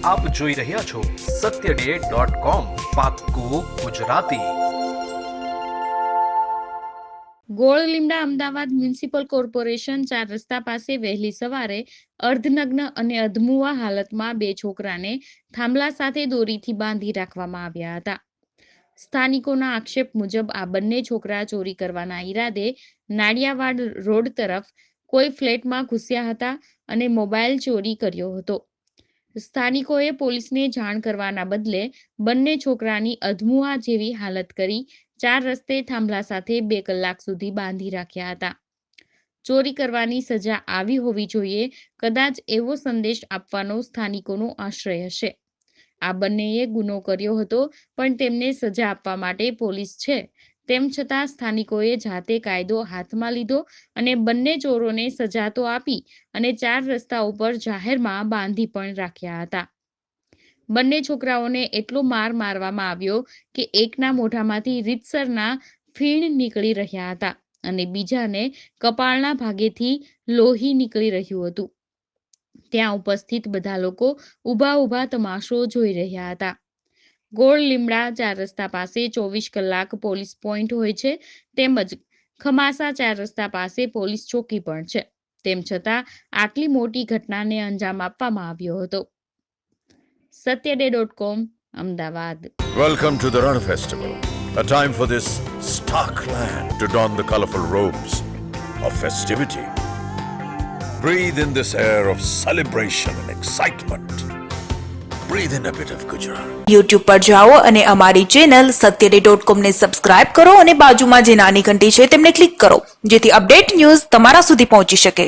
આપ જોઈ રહ્યા છો satyday.com પાક્કું ગુજરાતી। ગોળ લીમડા અમદાવાદ મ્યુનિસિપલ કોર્પોરેશન 4 રસ્તા પાસે વહેલી સવારે અર્ધનગ્ન અને અધમુવા હાલતમાં 2 છોકરાને થાંભલા સાથે દોરીથી બાંધી રાખવામાં આવ્યા હતા। સ્થાનિકોના આક્ષેપ મુજબ આ બંને છોકરા ચોરી કરવાના ઈરાદે નાડિયાવાડ રોડ તરફ કોઈ ફ્લેટમાં ઘૂસ્યા હતા અને મોબાઈલ ચોરી કર્યો હતો। સ્થાનિકોએ પોલીસને જાણ કરવાના બદલે બંને છોકરાની અધમુઆ જેવી હાલત કરી 4 રસ્તે થાંભલા સાથે 2 કલાક સુધી બાંધી રાખ્યા હતા। ચોરી કરવાની સજા આવી હોવી જોઈએ, કદાચ એવો સંદેશ આપવાનો સ્થાનિકોનો આશ્રય હશે। આ બંનેએ ગુનો કર્યો હતો, પણ તેમને સજા આપવા માટે પોલીસ છે, તેમ છતાં સ્થાનિકોએ જાતે કાયદો હાથમાં લીધો અને બંને ચોરોને સજા તો આપી અને 4 રસ્તા ઉપર જાહેરમાં બાંધી પણ રાખ્યા હતા। બંને છોકરાઓને એટલો માર મારવામાં આવ્યો કે એકના મોઢામાંથી રીતસરના ફીણ નીકળી રહ્યા હતા અને બીજાને કપાળના ભાગેથી લોહી નીકળી રહ્યું હતું। ત્યાં ઉપસ્થિત બધા લોકો ઊભા તમાશો જોઈ રહ્યા હતા। ગોળ લીમડા 4 રસ્તા પાસે 24 કલાક પોલીસ પોઈન્ટ હોય છે, તેમજ ખમાસા 4 રસ્તા પાસે પોલીસ ચોકી પણ છે, તેમ છતાં આટલી મોટી ઘટનાને અંજામ આપવામાં આવ્યો હતો। satyday.com Ahmedabad. Welcome to the Ran Festival, a time for this stark land to don the colorful robes of festivity. Breathe in this air of celebration and excitement. Breathe in a bit of Gujarat. YouTube પર જાઓ અને અમારી channel satyday.com ને subscribe કરો અને બાજુમાં જે નાની ઘંટી છે તેમને ક્લિક કરો, જેથી અપડેટ ન્યૂઝ તમારા સુધી પહોંચી શકે।